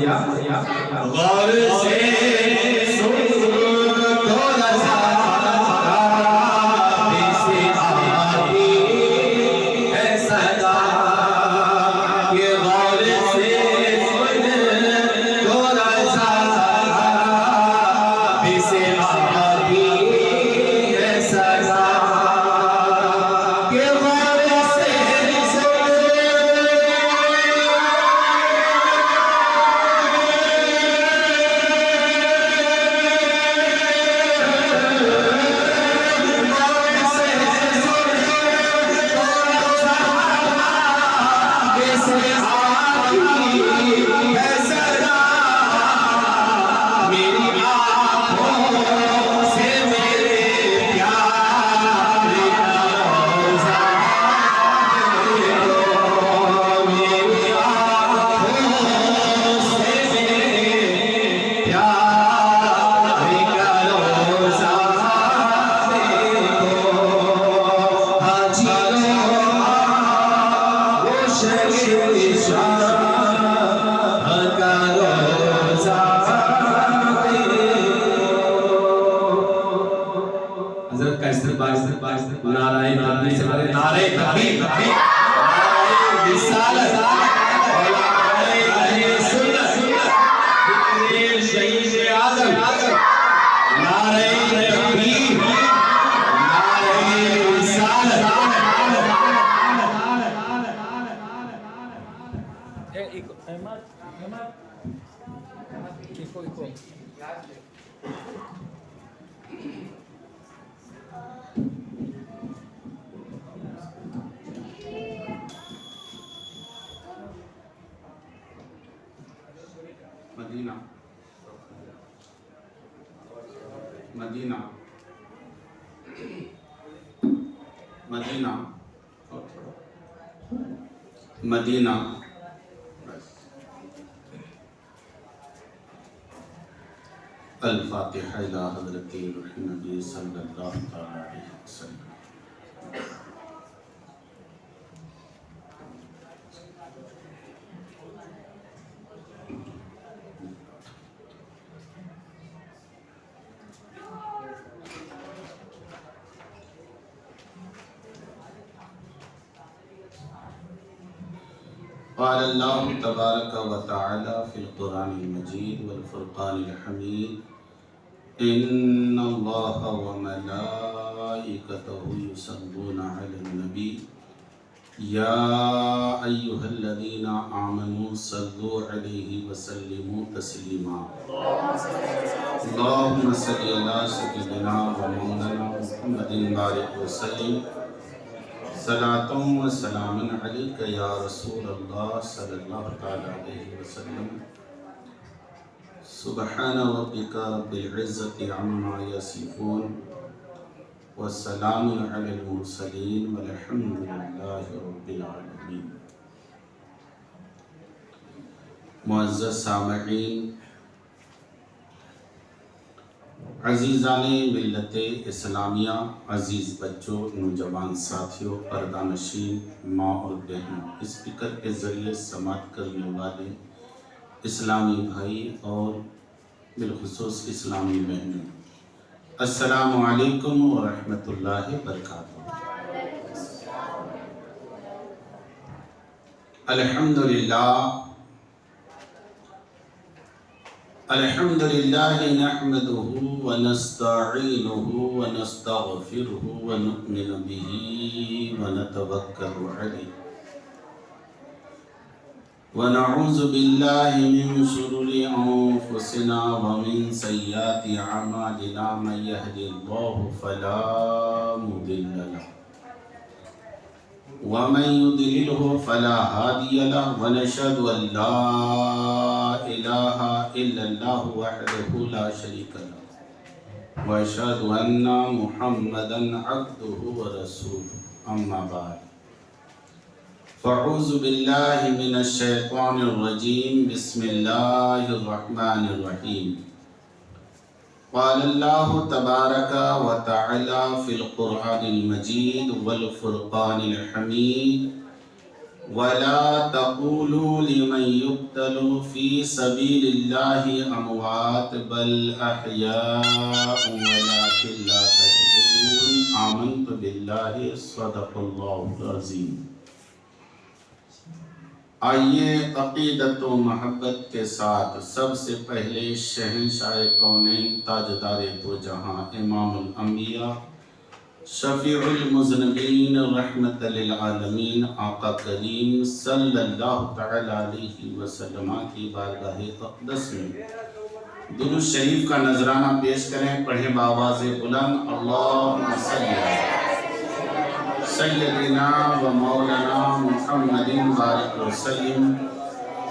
غور سے مدینہ الفاتحہ الی حضرت النبی صلی اللہ علیہ وسلم. قال اللہ تبارک و تعالی فی القرآن المجید والفرقان الحمید ان اللہ وملائکتہ یصلون علی النبی یا ایہا الذین آمنوا صلوا علیہ وسلموا تسلیما. اللہم صلی علی سیدنا و مولانا محمد بارک وسلم صلاۃ و سلام علیک یا رسول اللہ صلی اللہ تعالی علیہ وسلم. سبحان ربک رب العزت عما یصفون والسلام علی المرسلین والحمد للہ رب العالمین. معزز سامعین، عزیزان ملت اسلامیہ، عزیز بچوں، نوجوان ساتھیوں، پردہ نشین ماں اور بہنوں، اسپیکر کے ذریعے سماعت کرنے والے اسلامی بھائی اور بالخصوص اسلامی بہنوں، السلام علیکم ورحمۃ اللہ وبرکاتہ. الحمد للہ نحمده ونستعینه ونستغفره ونؤمن به ونتوکل علیہ ونعوذ باللہ من شرور انفسنا ومن سیئات اعمالنا من یهد اللہ فلا مضل له ومن يضلله فلا هادي له ونشهد أن لا إله إلا الله وحده لا شريك له وأشهد أن محمدا عبده ورسوله. أما بعد فأعوذ بالله من الشيطان الرجيم. بسم الله الرحمن الرحيم. قال الله تبارك وتعالى في القرآن المجيد والفرقان الحميد ولا تقولوا لمن يقتل يقتلوا في سبيل الله أموات بل أحياء ولكن لا تشعرون آمنت بالله صدق الله العظيم۔ آئیے عقیدت و محبت کے ساتھ سب سے پہلے شہنشاہ کونین تاجدار دو جہاں امام الانبیاء شفیع المذنبین رحمت للعالمین آقا کریم صلی اللہ تعالی علیہ وسلم کی بارگاہ اقدس میں درود شریف کا نذرانہ پیش کریں، پڑھیں بآواز بلند اللہم صلی علی سیدنا و مولانا محمد بارک وسلم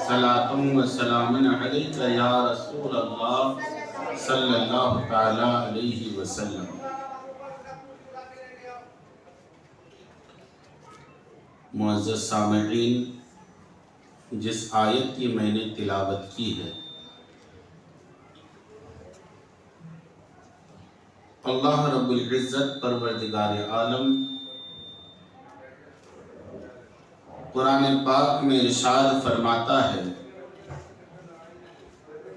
صلاۃ و سلام علیک یا رسول اللہ صلی اللہ تعالی علیہ وسلم۔ معزز سامعین، جس آیت کی میں نے تلاوت کی ہے، اللہ رب العزت پروردگار عالم قرآن پاک میں ارشاد فرماتا ہے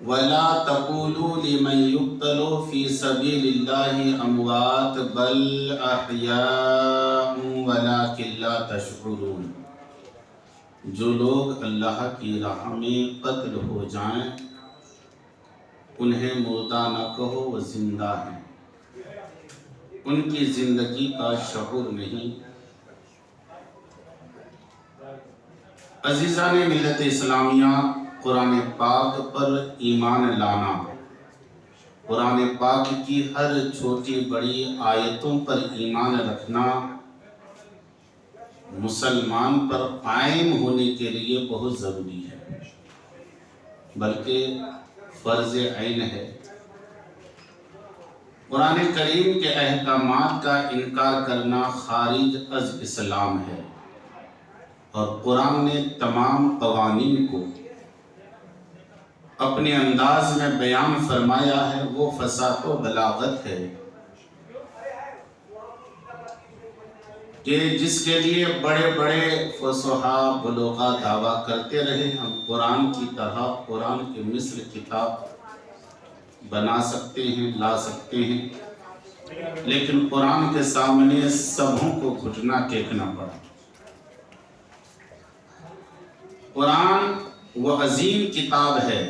وَلَا تَقُولُوا لِمَنْ يُقْتَلُ فِي سَبِيلِ اللَّهِ أَمْوَاتٌ بَلْ أَحْيَاءٌ وَلَكِنْ لَا تَشْعُرُونَ۔ جو لوگ اللہ کی راہ میں قتل ہو جائیں انہیں مردہ نہ کہو، وہ زندہ ہیں، ان کی زندگی کا شعور نہیں۔ عزیزان ملت اسلامیہ، قرآن پاک پر ایمان لانا، قرآن پاک کی ہر چھوٹی بڑی آیتوں پر ایمان رکھنا مسلمان پر قائم ہونے کے لیے بہت ضروری ہے، بلکہ فرض عین ہے۔ قرآن کریم کے احکامات کا انکار کرنا خارج از اسلام ہے، اور قرآن نے تمام قوانین کو اپنے انداز میں بیان فرمایا ہے، وہ فصاحت و بلاغت ہے کہ جس کے لیے بڑے بڑے فصحاء بلغاء دعویٰ کرتے رہے ہم قرآن کی طرح، قرآن کے مثل کتاب بنا سکتے ہیں، لا سکتے ہیں، لیکن قرآن کے سامنے سبوں کو گھٹنا ٹیکنا پڑا۔ قرآن وہ عظیم کتاب ہے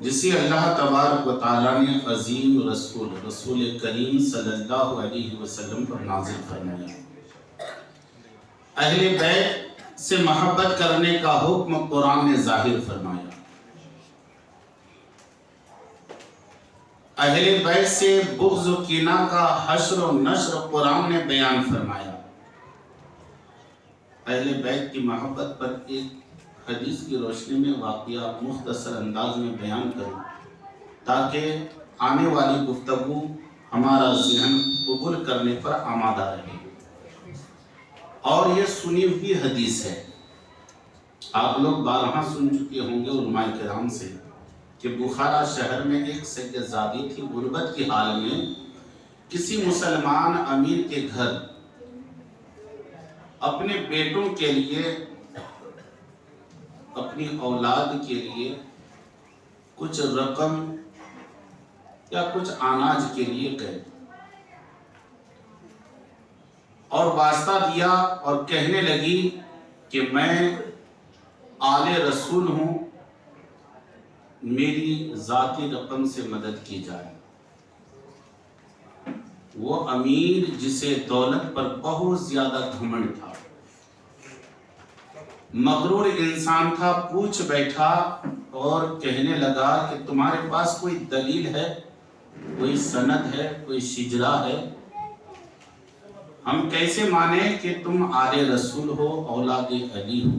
جسے اللہ تبارک و تعالیٰ نے عظیم رسول کریم صلی اللہ علیہ وسلم پر نازل فرمایا۔ اہل بیت سے محبت کرنے کا حکم قرآن نے ظاہر فرمایا، اہل بیت سے بغض و کینہ کا حشر و نشر قرآن نے بیان فرمایا۔ اہل بیت کی محبت پر ایک حدیث کی روشنی میں واقعہ مختصر انداز میں بیان کروں تاکہ آنے والی گفتگو ہمارا ذہن قبول کرنے پر آمادہ رہے۔ اور یہ سنی ہوئی حدیث ہے، آپ لوگ بارہا سن چکے ہوں گے علماء کرام سے کہ بخارا شہر میں ایک سیدزادی تھی، غربت کی حال میں کسی مسلمان امیر کے گھر اپنے بیٹوں کے لیے، اپنی اولاد کے لیے کچھ رقم یا کچھ اناج کے لیے گئے اور واسطہ دیا اور کہنے لگی کہ میں آل رسول ہوں، میری ذاتی رقم سے مدد کی جائے۔ وہ امیر جسے دولت پر بہت زیادہ گھمنڈ تھا، مغرور انسان تھا، پوچھ بیٹھا اور کہنے لگا کہ تمہارے پاس کوئی دلیل ہے، کوئی سند ہے، کوئی شجرہ ہے؟ ہم کیسے مانیں کہ تم آل رسول ہو، اولاد علی ہو؟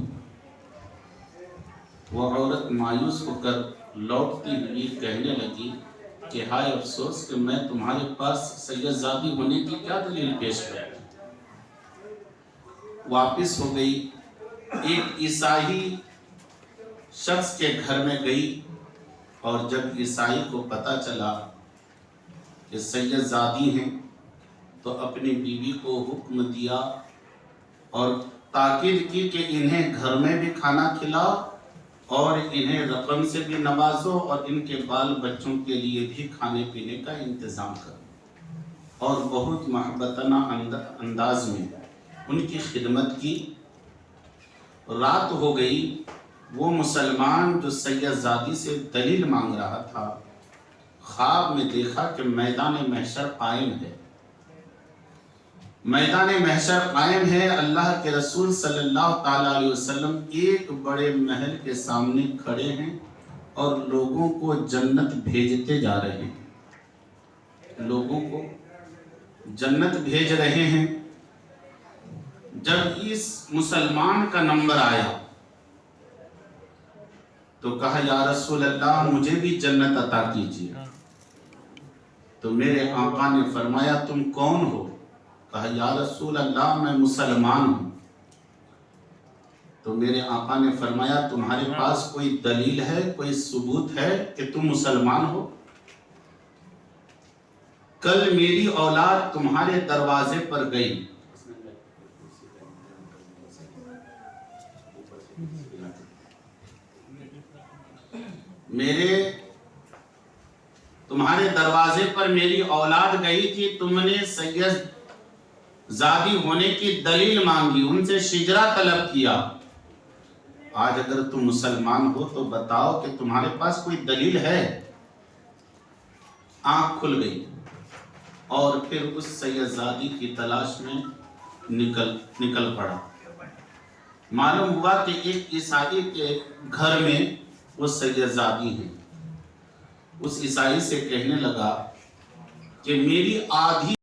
وہ عورت مایوس ہو کر لوٹتی ہوئی کہنے لگی کہ ہائے افسوس کہ میں تمہارے پاس سیدزادی ہونے کی کیا دلیل پیش کروں۔ واپس ہو گئی، ایک عیسائی شخص کے گھر میں گئی، اور جب عیسائی کو پتہ چلا کہ سید زادی ہیں، تو اپنی بیوی کو حکم دیا اور تاکید کی کہ انہیں گھر میں بھی کھانا کھلاؤ اور انہیں رقم سے بھی نوازو اور ان کے بال بچوں کے لیے بھی کھانے پینے کا انتظام کرو، اور بہت محبتانہ انداز میں ان کی خدمت کی۔ رات ہو گئی، وہ مسلمان جو سید زادی سے دلیل مانگ رہا تھا، خواب میں دیکھا کہ میدان محشر قائم ہے، میدان محشر قائم ہے، اللہ کے رسول صلی اللہ تعالیٰ علیہ وسلم ایک بڑے محل کے سامنے کھڑے ہیں اور لوگوں کو جنت بھیجتے جا رہے ہیں، لوگوں کو جنت بھیج رہے ہیں۔ جب اس مسلمان کا نمبر آیا تو کہا یا رسول اللہ مجھے بھی جنت عطا کیجیے، تو میرے آقا نے فرمایا تم کون ہو؟ کہا یا رسول اللہ میں مسلمان ہوں، تو میرے آقا نے فرمایا تمہارے پاس کوئی دلیل ہے، کوئی ثبوت ہے کہ تم مسلمان ہو؟ کل میری اولاد تمہارے دروازے پر گئی، تمہارے دروازے پر میری اولاد گئی تھی، تم نے سید زادی ہونے کی دلیل مانگی، ان سے شجرہ طلب کیا، آج اگر تم مسلمان ہو تو بتاؤ کہ تمہارے پاس کوئی دلیل ہے؟ آنکھ کھل گئی اور پھر اس سید زادی کی تلاش میں نکل پڑا۔ معلوم ہوا کہ ایک عیسائی کے گھر میں وہ سید زادی ہیں۔ اس عیسائی سے کہنے لگا کہ میری آدھی